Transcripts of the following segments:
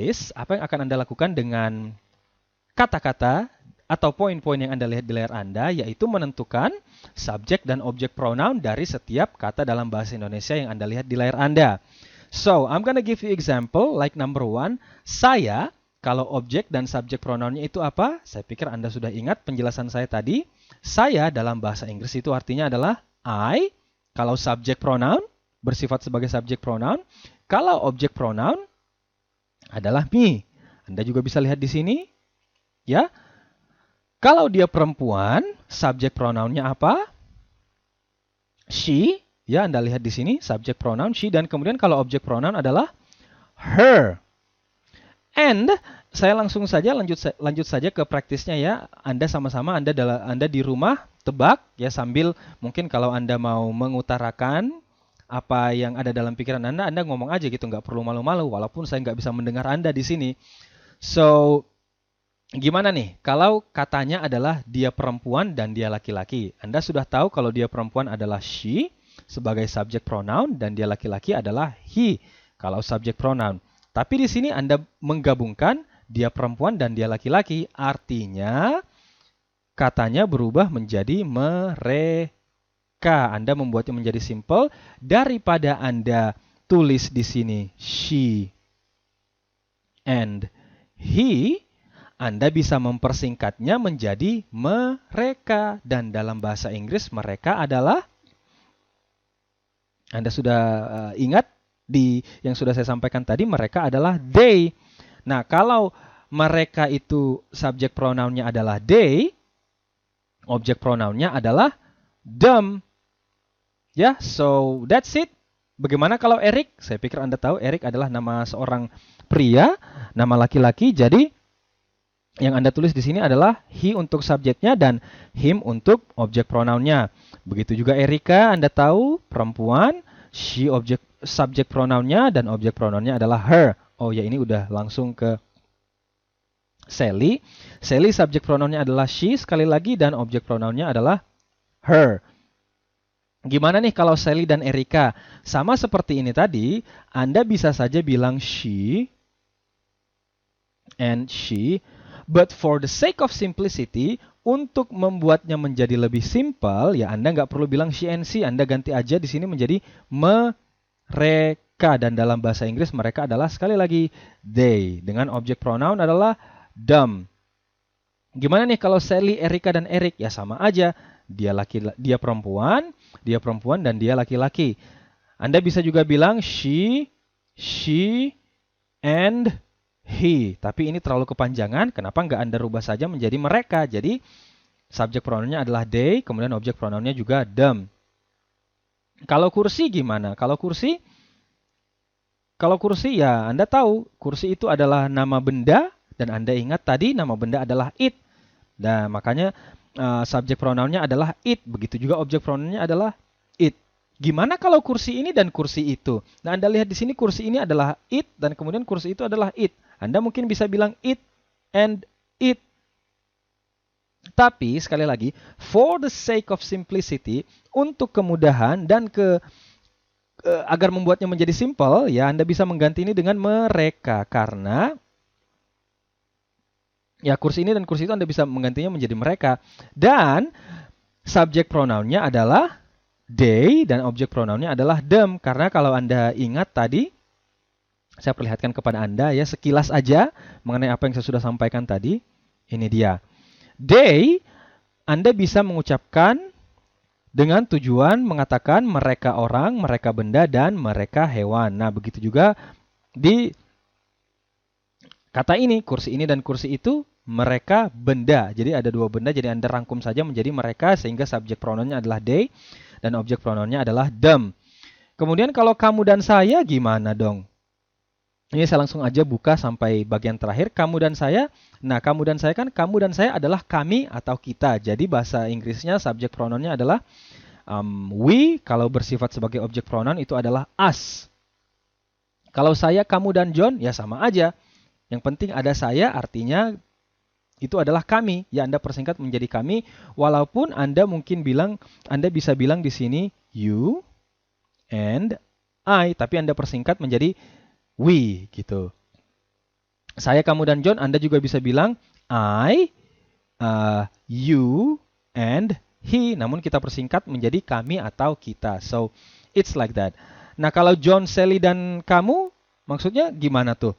is, apa yang akan Anda lakukan dengan kata-kata atau poin-poin yang Anda lihat di layar Anda, yaitu menentukan subjek dan objek pronoun dari setiap kata dalam bahasa Indonesia yang Anda lihat di layar Anda. So, I'm gonna give you example, like number 1, saya, kalau objek dan subjek pronounnya itu apa? Saya pikir Anda sudah ingat penjelasan saya tadi. Saya dalam bahasa Inggris itu artinya adalah I, kalau subjek pronoun, bersifat sebagai subjek pronoun. Kalau objek pronoun adalah me. Anda juga bisa lihat di sini, ya. Kalau dia perempuan, subjek pronounnya apa? She, ya Anda lihat di sini, subjek pronoun she, dan kemudian kalau objek pronoun adalah her. And saya langsung saja lanjut saja ke praktisnya ya. Anda sama-sama Anda di rumah tebak ya, sambil mungkin kalau Anda mau mengutarakan apa yang ada dalam pikiran Anda ngomong aja gitu, nggak perlu malu-malu, walaupun saya nggak bisa mendengar Anda di sini. So, gimana nih kalau katanya adalah dia perempuan dan dia laki-laki? Anda sudah tahu kalau dia perempuan adalah she sebagai subjek pronoun dan dia laki-laki adalah he kalau subjek pronoun. Tapi di sini Anda menggabungkan dia perempuan dan dia laki-laki, artinya katanya berubah menjadi mereka. Anda membuatnya menjadi simple daripada Anda tulis di sini she and he. Anda bisa mempersingkatnya menjadi mereka, dan dalam bahasa Inggris mereka adalah, Anda sudah ingat di yang sudah saya sampaikan tadi, mereka adalah they. Nah, kalau mereka itu subjek pronounnya adalah they, objek pronounnya adalah them. Ya, so that's it. Bagaimana kalau Eric? Saya pikir Anda tahu Eric adalah nama seorang pria, nama laki-laki. Jadi yang Anda tulis di sini adalah he untuk subjeknya dan him untuk objek pronounnya. Begitu juga Erika, Anda tahu perempuan, she objek subjek pronounnya dan objek pronounnya adalah her. Oh ya, ini udah langsung ke Sally. Sally subjek pronounnya adalah she sekali lagi dan objek pronounnya adalah her. Gimana nih kalau Sally dan Erika? Sama seperti ini tadi, Anda bisa saja bilang she and she, but for the sake of simplicity, untuk membuatnya menjadi lebih simpel, ya Anda nggak perlu bilang she and she, Anda ganti aja di sini menjadi mereka, dan dalam bahasa Inggris mereka adalah sekali lagi they, dengan objek pronoun adalah them. Gimana nih kalau Sally, Erika, dan Eric? Ya sama aja, dia perempuan dan dia laki-laki. Anda bisa juga bilang she and he, tapi ini terlalu kepanjangan. Kenapa nggak Anda rubah saja menjadi mereka? Jadi subjek pronounnya adalah they, kemudian objek pronounnya juga them. Kalau kursi gimana? Kalau kursi ya Anda tahu kursi itu adalah nama benda, dan Anda ingat tadi nama benda adalah it. Nah, makanya subjek pronounnya adalah it. Begitu juga objek pronounnya adalah it. Gimana kalau kursi ini dan kursi itu? Nah, Anda lihat di sini kursi ini adalah it dan kemudian kursi itu adalah it. Anda mungkin bisa bilang it and it. Tapi sekali lagi, for the sake of simplicity, untuk kemudahan dan agar membuatnya menjadi simple, ya Anda bisa mengganti ini dengan mereka, karena ya kursi ini dan kursi itu Anda bisa menggantinya menjadi mereka. Dan subjek pronounnya adalah they dan objek pronounnya adalah them. Karena kalau Anda ingat tadi, saya perlihatkan kepada Anda ya sekilas aja mengenai apa yang saya sudah sampaikan tadi. Ini dia. They, Anda bisa mengucapkan dengan tujuan mengatakan mereka orang, mereka benda, dan mereka hewan. Nah, begitu juga di kata ini, kursi ini dan kursi itu, mereka benda. Jadi ada dua benda, jadi Anda rangkum saja menjadi mereka, sehingga subjek pronounnya adalah they, dan objek pronounnya adalah them. Kemudian kalau kamu dan saya gimana dong? Ini saya langsung aja buka sampai bagian terakhir, kamu dan saya. Nah, kamu dan saya kan, kamu dan saya adalah kami atau kita. Jadi bahasa Inggrisnya subjek pronounnya adalah we, kalau bersifat sebagai objek pronoun itu adalah us. Kalau saya, kamu, dan John, ya sama aja. Yang penting ada saya, artinya itu adalah kami. Ya, Anda persingkat menjadi kami. Walaupun Anda mungkin Anda bisa bilang di sini you and I, tapi Anda persingkat menjadi we gitu. Saya, kamu, dan John, Anda juga bisa bilang I, you, and he. Namun kita persingkat menjadi kami atau kita. So, it's like that. Nah, kalau John, Sally, dan kamu, maksudnya gimana tuh?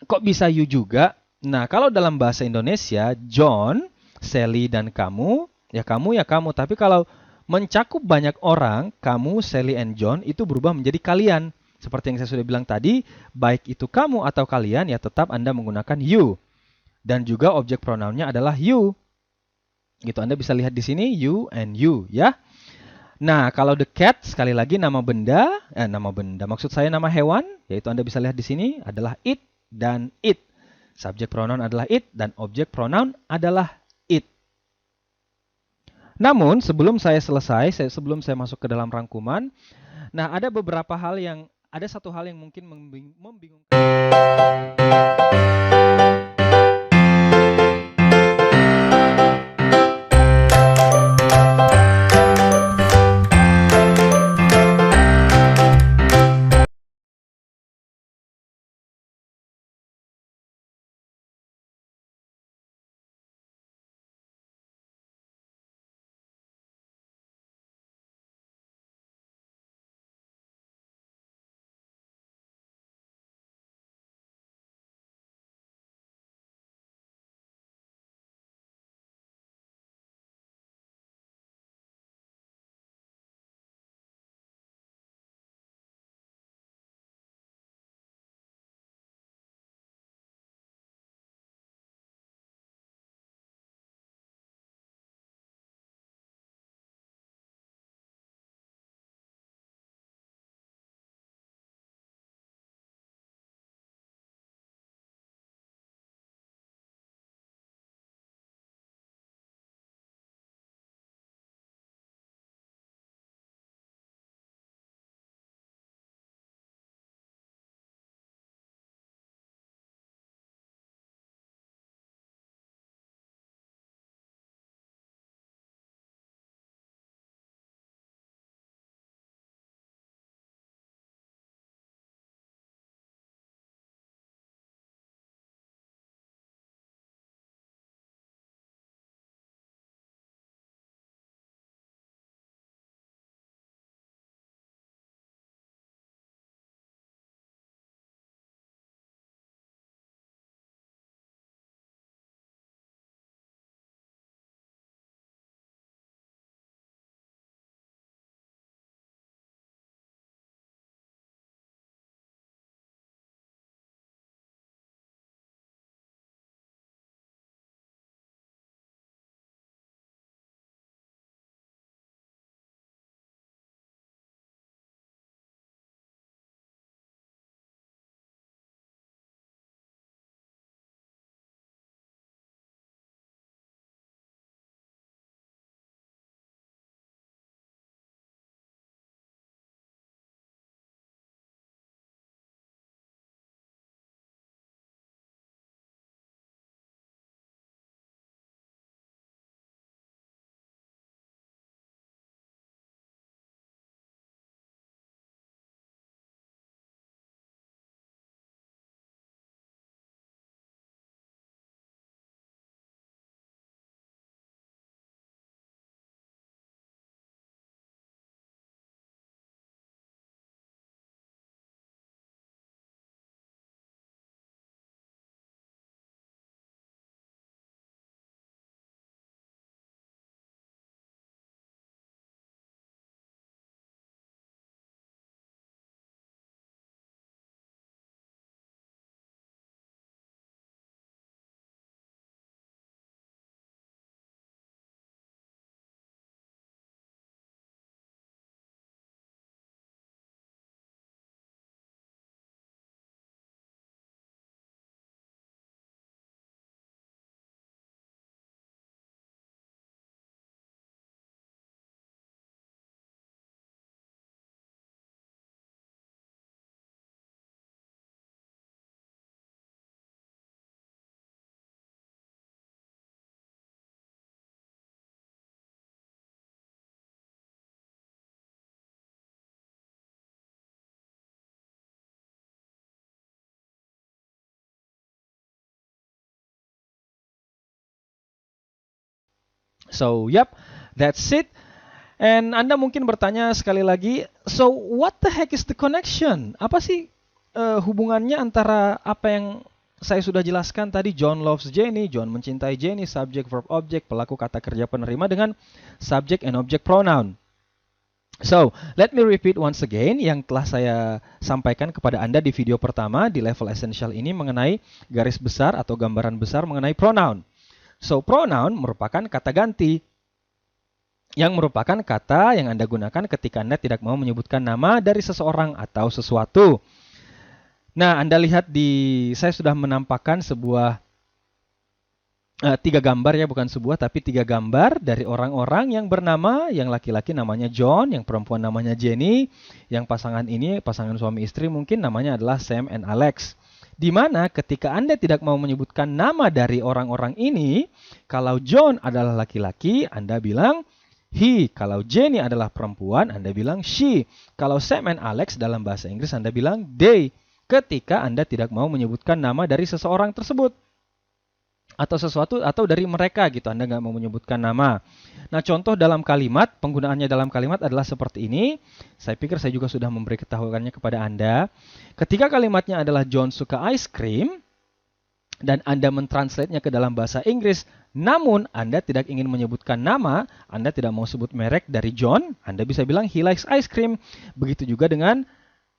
Kok bisa you juga? Nah, kalau dalam bahasa Indonesia, John, Sally, dan kamu, ya kamu, ya kamu. Tapi kalau mencakup banyak orang, kamu, Sally, and John, itu berubah menjadi kalian. Seperti yang saya sudah bilang tadi, baik itu kamu atau kalian, ya tetap Anda menggunakan you. Dan juga objek pronounnya adalah you. Gitu, Anda bisa lihat di sini, you and you, ya. Nah, kalau the cat, sekali lagi nama benda, maksud saya nama hewan, yaitu Anda bisa lihat di sini, adalah it dan it. Subjek pronoun adalah it, dan objek pronoun adalah it. Namun, sebelum saya selesai, sebelum saya masuk ke dalam rangkuman, nah ada satu hal yang mungkin membingungkan. So, yep, that's it. And Anda mungkin bertanya sekali lagi, so what the heck is the connection? Apa sih hubungannya antara apa yang saya sudah jelaskan tadi, John loves Jenny, John mencintai Jenny, subject, verb, object, pelaku, kata kerja, penerima dengan subject and object pronoun. So, let me repeat once again yang telah saya sampaikan kepada Anda di video pertama di level essential ini mengenai garis besar atau gambaran besar mengenai pronoun. So, pronoun merupakan kata ganti yang merupakan kata yang Anda gunakan ketika Anda tidak mau menyebutkan nama dari seseorang atau sesuatu. Nah, Anda lihat saya sudah menampakkan sebuah 3 gambar ya, bukan sebuah, tapi 3 gambar dari orang-orang yang bernama, yang laki-laki namanya John, yang perempuan namanya Jenny, yang pasangan ini, pasangan suami istri mungkin namanya adalah Sam and Alex. Di mana ketika Anda tidak mau menyebutkan nama dari orang-orang ini, kalau John adalah laki-laki, Anda bilang he. Kalau Jenny adalah perempuan, Anda bilang she. Kalau Sam and Alex dalam bahasa Inggris, Anda bilang they. Ketika Anda tidak mau menyebutkan nama dari seseorang tersebut atau sesuatu atau dari mereka gitu, Anda nggak mau menyebutkan nama. Nah, contoh dalam kalimat, penggunaannya dalam kalimat adalah seperti ini. Saya pikir saya juga sudah memberi ketahuannya kepada Anda. Ketika kalimatnya adalah John suka ice cream dan Anda mentranslate-nya ke dalam bahasa Inggris, namun Anda tidak ingin menyebutkan nama, Anda tidak mau sebut merek dari John, Anda bisa bilang he likes ice cream. Begitu juga dengan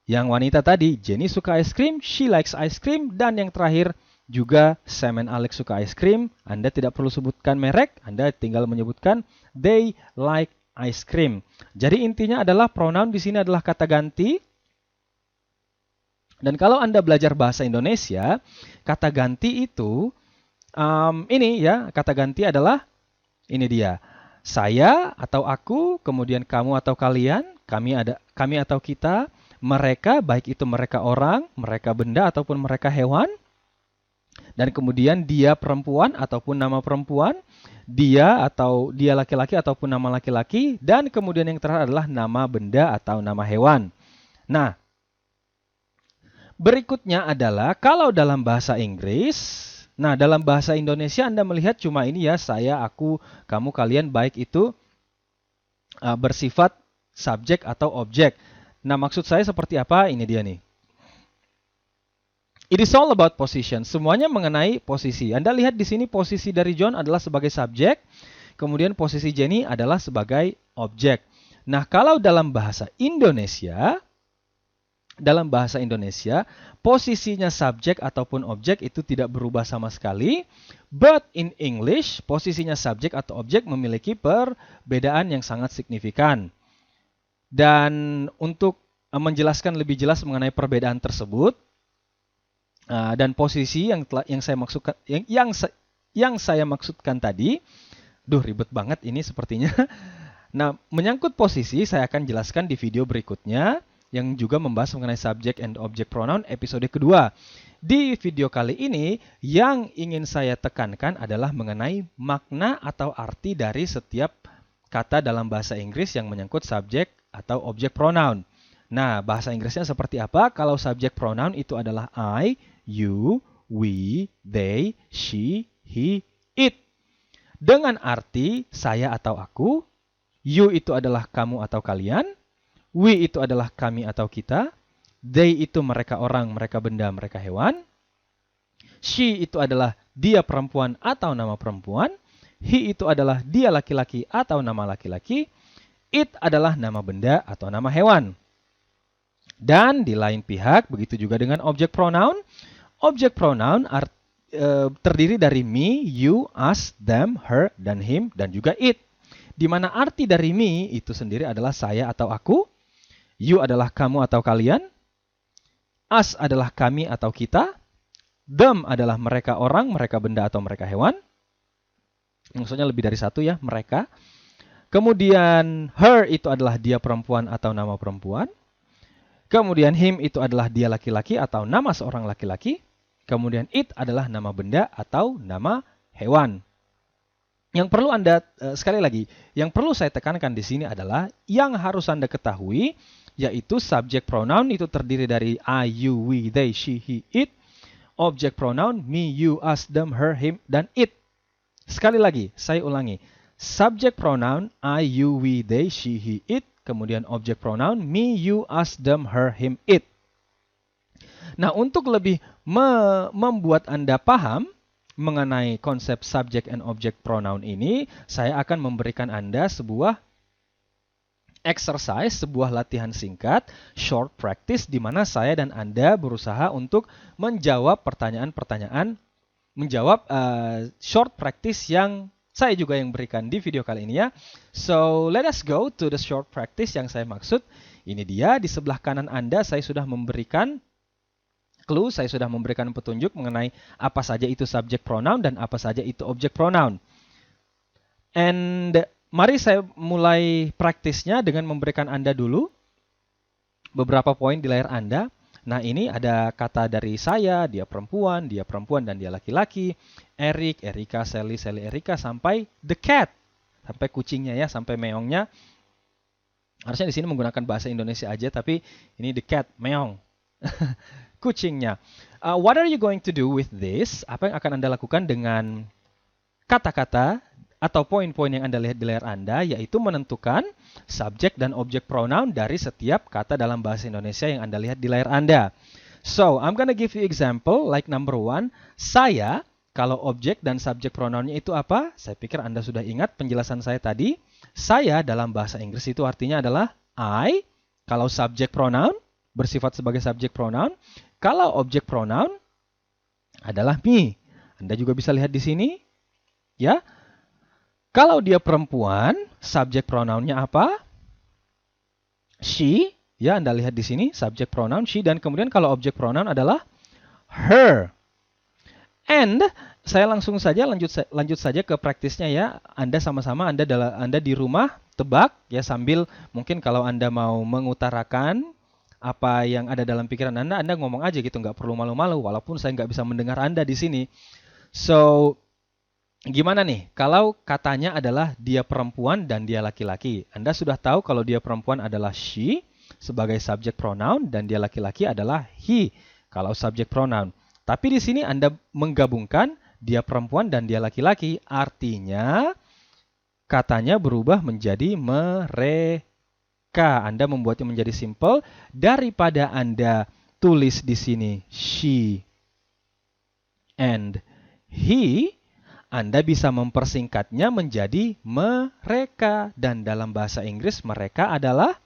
yang wanita tadi, Jenny suka ice cream, she likes ice cream, dan yang terakhir juga Sam and Alex suka ice cream. Anda tidak perlu sebutkan merek, Anda tinggal menyebutkan they like ice cream. Jadi intinya adalah pronoun di sini adalah kata ganti. Dan kalau Anda belajar bahasa Indonesia, kata ganti itu ini ya, kata ganti adalah ini dia. Saya atau aku, kemudian kamu atau kalian, kami atau kita, mereka, baik itu mereka orang, mereka benda ataupun mereka hewan. Dan kemudian dia perempuan ataupun nama perempuan, dia atau dia laki-laki ataupun nama laki-laki, dan kemudian yang terakhir adalah nama benda atau nama hewan. Nah, berikutnya adalah kalau dalam bahasa Inggris, nah dalam bahasa Indonesia Anda melihat cuma ini ya, saya, aku, kamu, kalian, baik itu bersifat subjek atau objek. Nah, maksud saya seperti apa? Ini dia nih. It is all about position. Semuanya mengenai posisi. Anda lihat di sini posisi dari John adalah sebagai subjek, kemudian posisi Jenny adalah sebagai objek. Nah, kalau dalam bahasa Indonesia, posisinya subjek ataupun objek itu tidak berubah sama sekali. But in English, posisinya subjek atau objek memiliki perbedaan yang sangat signifikan. Dan untuk menjelaskan lebih jelas mengenai perbedaan tersebut, dan posisi yang saya maksudkan tadi, ribet banget ini sepertinya. Nah, menyangkut posisi saya akan jelaskan di video berikutnya yang juga membahas mengenai subject and object pronoun episode kedua. Di video kali ini yang ingin saya tekankan adalah mengenai makna atau arti dari setiap kata dalam bahasa Inggris yang menyangkut subject atau object pronoun. Nah, bahasa Inggrisnya seperti apa? Kalau subject pronoun itu adalah I, you, we, they, she, he, it. Dengan arti saya atau aku, you itu adalah kamu atau kalian, we itu adalah kami atau kita, they itu mereka orang, mereka benda, mereka hewan, she itu adalah dia perempuan atau nama perempuan, he itu adalah dia laki-laki atau nama laki-laki, it adalah nama benda atau nama hewan. Dan di lain pihak, begitu juga dengan object pronoun. Object pronoun terdiri dari me, you, us, them, her, dan him, dan juga it. Di mana arti dari me itu sendiri adalah saya atau aku, you adalah kamu atau kalian, us adalah kami atau kita, them adalah mereka orang, mereka benda atau mereka hewan. Maksudnya lebih dari satu ya, mereka. Kemudian her itu adalah dia perempuan atau nama perempuan. Kemudian him itu adalah dia laki-laki atau nama seorang laki-laki. Kemudian it adalah nama benda atau nama hewan. Yang perlu sekali lagi, yang perlu saya tekankan di sini adalah yang harus Anda ketahui, yaitu subject pronoun itu terdiri dari I, you, we, they, she, he, it. Object pronoun me, you, us, them, her, him, dan it. Sekali lagi, saya ulangi. subject pronoun I, you, we, they, she, he, it. Kemudian object pronoun me, you, us, them, her, him, it. Nah, untuk lebih membuat Anda paham mengenai konsep subject and object pronoun ini, saya akan memberikan Anda sebuah exercise, sebuah latihan singkat, short practice, di mana saya dan Anda berusaha untuk menjawab pertanyaan-pertanyaan, menjawab short practice yang saya juga yang berikan di video kali ini ya. So, let us go to the short practice yang saya maksud. Ini dia, di sebelah kanan Anda saya sudah memberikan clue, saya sudah memberikan petunjuk mengenai apa saja itu subject pronoun dan apa saja itu object pronoun. And mari saya mulai praktisnya dengan memberikan Anda dulu beberapa poin di layar Anda. Nah, ini ada kata dari saya, dia perempuan, dan dia laki-laki. Eric, Erika, Sally, Erika, sampai the cat. Sampai kucingnya ya, sampai meongnya. Harusnya di sini menggunakan bahasa Indonesia aja, tapi ini the cat, meong. Kucingnya. What are you going to do with this? Apa yang akan Anda lakukan dengan kata-kata atau poin-poin yang Anda lihat di layar Anda, yaitu menentukan subjek dan objek pronoun dari setiap kata dalam bahasa Indonesia yang Anda lihat di layar Anda. So, I'm gonna give you example, like number 1, saya, kalau objek dan subjek pronounnya itu apa? Saya pikir Anda sudah ingat penjelasan saya tadi. Saya dalam bahasa Inggris itu artinya adalah I, kalau subjek pronoun, bersifat sebagai subjek pronoun. Kalau objek pronoun adalah me. Anda juga bisa lihat di sini, ya. Kalau dia perempuan, subjek pronounnya apa? She, ya Anda lihat di sini, subjek pronoun she, dan kemudian kalau objek pronoun adalah her. And saya langsung saja lanjut saja ke praktisnya ya. Anda sama-sama Anda di rumah tebak ya, sambil mungkin kalau Anda mau mengutarakan apa yang ada dalam pikiran Anda ngomong aja gitu, nggak perlu malu-malu, walaupun saya nggak bisa mendengar Anda di sini. So, gimana nih kalau katanya adalah dia perempuan dan dia laki-laki? Anda sudah tahu kalau dia perempuan adalah she sebagai subjek pronoun dan dia laki-laki adalah he kalau subjek pronoun. Tapi di sini Anda menggabungkan dia perempuan dan dia laki-laki, artinya katanya berubah menjadi mereka. Anda membuatnya menjadi simple daripada Anda tulis di sini she and he. Anda bisa mempersingkatnya menjadi mereka, dan dalam bahasa Inggris mereka adalah,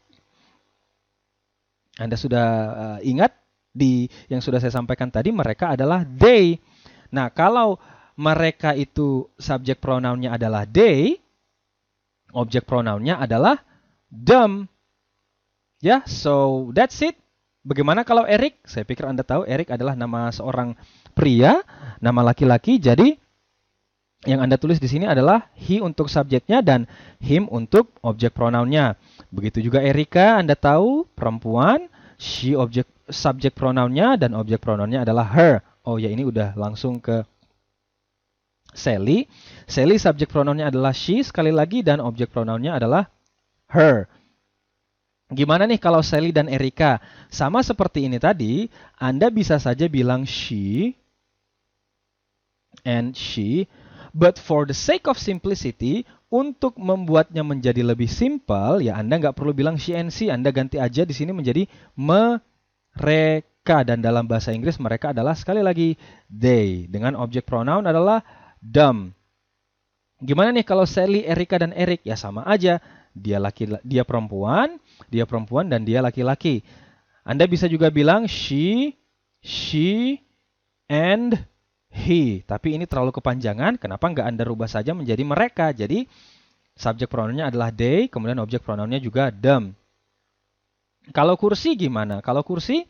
Anda sudah ingat di yang sudah saya sampaikan tadi, mereka adalah they. Nah, kalau mereka itu subjek pronounnya adalah they, objek pronounnya adalah them. Ya, so that's it. Bagaimana kalau Eric? Saya pikir Anda tahu Eric adalah nama seorang pria, nama laki-laki. Jadi yang Anda tulis di sini adalah he untuk subjeknya dan him untuk objek pronounnya. Begitu juga Erika, Anda tahu perempuan, she subjek pronounnya dan objek pronounnya adalah her. Oh ya, ini udah langsung ke Sally. Sally subjek pronounnya adalah she sekali lagi dan objek pronounnya adalah her. Gimana nih kalau Sally dan Erika? Sama seperti ini tadi, Anda bisa saja bilang she and she. But for the sake of simplicity, untuk membuatnya menjadi lebih simple, ya Anda nggak perlu bilang she and she, Anda ganti aja di sini menjadi mereka. Dan dalam bahasa Inggris mereka adalah sekali lagi they. Dengan objek pronoun adalah them. Gimana nih kalau Sally, Erika, dan Eric? Ya sama aja. Dia perempuan dan dia laki-laki. Anda bisa juga bilang she, and he, tapi ini terlalu kepanjangan. Kenapa nggak Anda rubah saja menjadi mereka? Jadi subjek pronounnya adalah they, kemudian objek pronounnya juga them. Kalau kursi gimana? Kalau kursi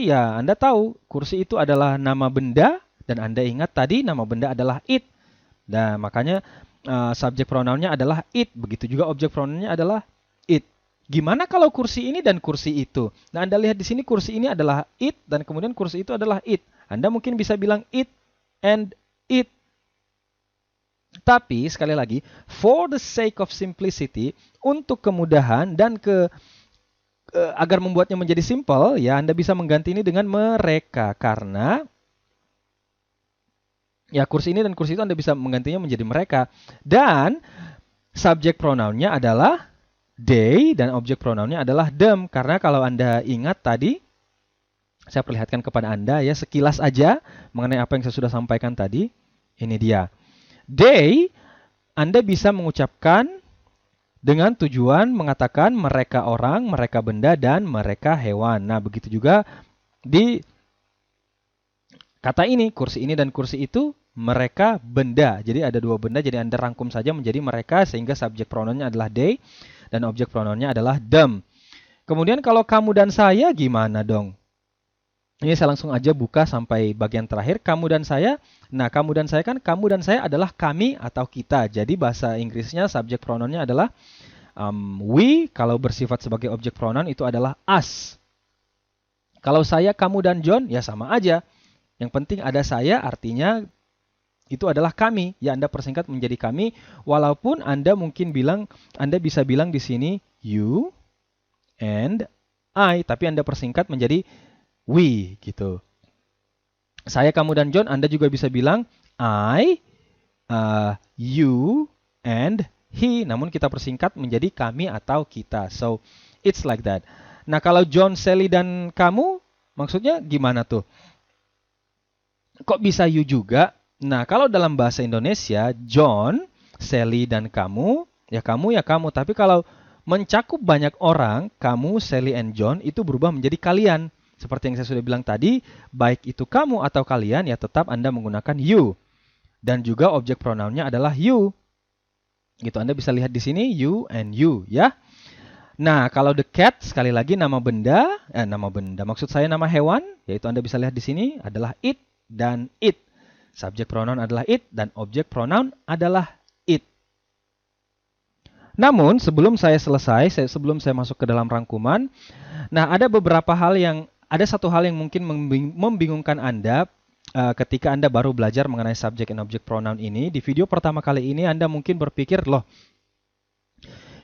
ya Anda tahu kursi itu adalah nama benda, dan Anda ingat tadi nama benda adalah it. Nah, makanya subjek pronounnya adalah it. Begitu juga objek pronounnya adalah it. Gimana kalau kursi ini dan kursi itu? Nah, Anda lihat di sini kursi ini adalah it dan kemudian kursi itu adalah it. Anda mungkin bisa bilang it and it. Tapi sekali lagi, for the sake of simplicity, untuk kemudahan dan agar membuatnya menjadi simple, ya Anda bisa mengganti ini dengan mereka, karena Ya, kursi ini dan kursi itu Anda bisa menggantinya menjadi mereka. Dan subjek pronounnya adalah they dan objek pronounnya adalah them. Karena kalau Anda ingat tadi, saya perlihatkan kepada Anda ya sekilas aja mengenai apa yang saya sudah sampaikan tadi. Ini dia. They, Anda bisa mengucapkan dengan tujuan mengatakan mereka orang, mereka benda, dan mereka hewan. Nah, begitu juga di kata ini, kursi ini dan kursi itu, mereka benda. Jadi ada dua benda, jadi Anda rangkum saja menjadi mereka, sehingga subjek pronounnya adalah they, dan objek pronounnya adalah them. Kemudian kalau kamu dan saya, gimana dong? Ini saya langsung aja buka sampai bagian terakhir, kamu dan saya. Nah, kamu dan saya kan, kamu dan saya adalah kami atau kita. Jadi bahasa Inggrisnya subjek pronounnya adalah we, kalau bersifat sebagai objek pronoun itu adalah us. Kalau saya, kamu, dan John, ya sama aja. Yang penting ada saya, artinya itu adalah kami. Ya, Anda persingkat menjadi kami. Walaupun Anda mungkin bilang, Anda bisa bilang di sini you and I, tapi Anda persingkat menjadi we gitu. Saya, kamu, dan John, Anda juga bisa bilang I, you, and he. Namun kita persingkat menjadi kami atau kita. So, it's like that. Nah, kalau John, Sally, dan kamu, maksudnya gimana tuh? Kok bisa you juga? Nah, kalau dalam bahasa Indonesia, John, Sally, dan kamu, ya kamu, ya kamu. Tapi kalau mencakup banyak orang, kamu, Sally, and John, itu berubah menjadi kalian. Seperti yang saya sudah bilang tadi, baik itu kamu atau kalian, ya tetap Anda menggunakan you. Dan juga objek pronounnya adalah you. Gitu, Anda bisa lihat di sini, you and you, ya. Nah, kalau the cat, sekali lagi nama benda, maksud saya nama hewan, yaitu Anda bisa lihat di sini, adalah it dan it. Subjek pronoun adalah it dan objek pronoun adalah it. Namun, sebelum saya selesai, sebelum saya masuk ke dalam rangkuman, nah ada satu hal yang mungkin membingungkan Anda ketika Anda baru belajar mengenai subjek and object pronoun ini. Di video pertama kali ini Anda mungkin berpikir, loh,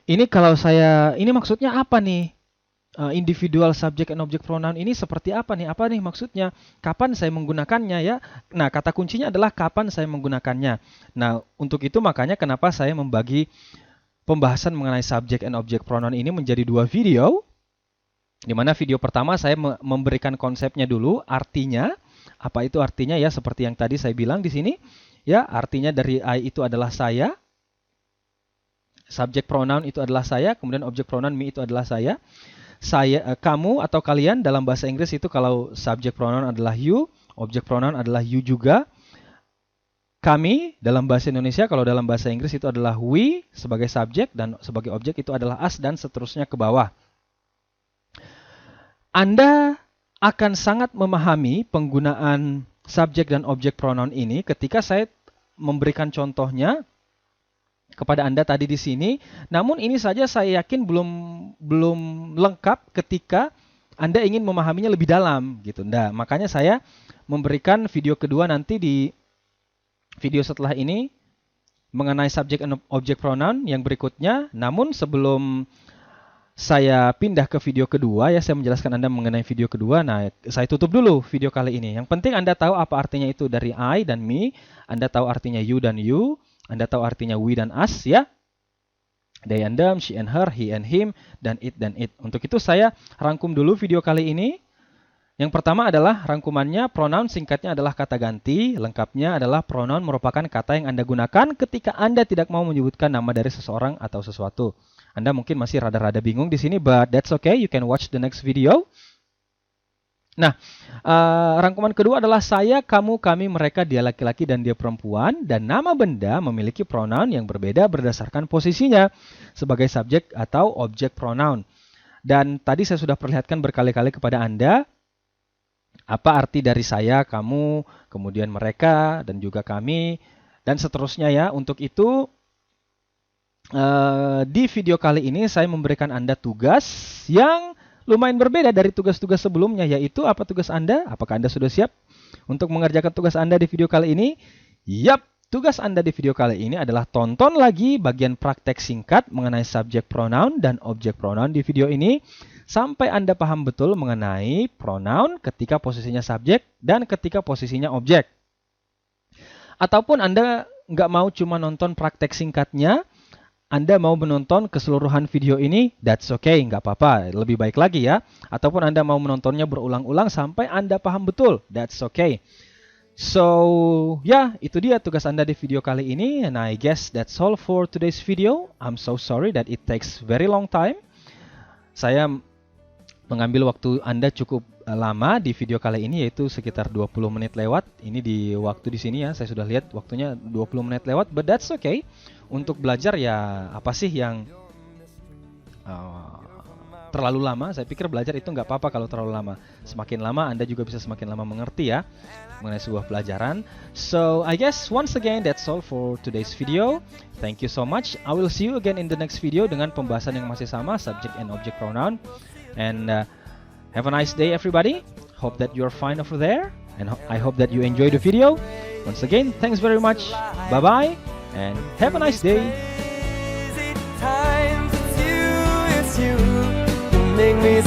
ini ini maksudnya apa nih? Individual subject and object pronoun ini seperti apa nih? Apa nih maksudnya? Kapan saya menggunakannya ya? Nah, kata kuncinya adalah kapan saya menggunakannya. Nah, untuk itu makanya kenapa saya membagi pembahasan mengenai subject and object pronoun ini menjadi dua video. Di mana video pertama saya memberikan konsepnya dulu, artinya. Apa itu artinya ya? Seperti yang tadi saya bilang di sini, ya, artinya dari I itu adalah saya. Subject pronoun itu adalah saya, kemudian object pronoun me itu adalah saya. Kamu atau kalian dalam bahasa Inggris itu kalau subject pronoun adalah you, object pronoun adalah you juga. Kami dalam bahasa Indonesia, kalau dalam bahasa Inggris itu adalah we sebagai subjek dan sebagai objek itu adalah us dan seterusnya ke bawah. Anda akan sangat memahami penggunaan subjek dan objek pronoun ini ketika saya memberikan contohnya kepada Anda tadi di sini. Namun ini saja saya yakin belum lengkap ketika Anda ingin memahaminya lebih dalam gitu. Nah, makanya saya memberikan video kedua nanti di video setelah ini mengenai subject and object pronoun yang berikutnya. Namun sebelum saya pindah ke video kedua ya, saya menjelaskan Anda mengenai video kedua. Nah, saya tutup dulu video kali ini. Yang penting Anda tahu apa artinya itu dari I dan me. Anda tahu artinya you dan you. Anda tahu artinya we dan us ya. They and them, she and her, he and him, dan it dan it. Untuk itu saya rangkum dulu video kali ini. Yang pertama adalah rangkumannya, pronoun singkatnya adalah kata ganti. Lengkapnya adalah pronoun merupakan kata yang Anda gunakan ketika Anda tidak mau menyebutkan nama dari seseorang atau sesuatu. Anda mungkin masih rada-rada bingung di sini, but that's okay. You can watch the next video. Nah, rangkuman kedua adalah saya, kamu, kami, mereka, dia laki-laki, dan dia perempuan. Dan nama benda memiliki pronoun yang berbeda berdasarkan posisinya sebagai subjek atau objek pronoun. Dan tadi saya sudah perlihatkan berkali-kali kepada Anda apa arti dari saya, kamu, kemudian mereka, dan juga kami, dan seterusnya ya. Untuk itu, di video kali ini saya memberikan Anda tugas yang lumayan berbeda dari tugas-tugas sebelumnya, yaitu apa tugas Anda? Apakah Anda sudah siap untuk mengerjakan tugas Anda di video kali ini? Yap, tugas Anda di video kali ini adalah tonton lagi bagian praktek singkat mengenai subjek pronoun dan objek pronoun di video ini sampai Anda paham betul mengenai pronoun ketika posisinya subjek dan ketika posisinya objek. Ataupun Anda nggak mau cuma nonton praktek singkatnya, Anda mau menonton keseluruhan video ini, that's okay, nggak apa-apa, lebih baik lagi ya. Ataupun Anda mau menontonnya berulang-ulang sampai Anda paham betul, that's okay. So, ya, itu dia tugas Anda di video kali ini, and I guess that's all for today's video. I'm so sorry that it takes very long time. Saya mengambil waktu Anda cukup lama di video kali ini, yaitu sekitar 20 menit lewat. Ini di waktu di sini ya, saya sudah lihat waktunya 20 menit lewat, but that's okay. Untuk belajar ya, apa sih yang terlalu lama? Saya pikir belajar itu nggak apa-apa kalau terlalu lama. Semakin lama Anda juga bisa semakin lama mengerti ya mengenai sebuah pelajaran. So I guess once again that's all for today's video. Thank you so much. I will see you again in the next video dengan pembahasan yang masih sama, subject and object pronoun. And have a nice day everybody. Hope that you're fine over there, and I hope that you enjoy the video. Once again, thanks very much. Bye bye and have a nice day. Times it's you, you make me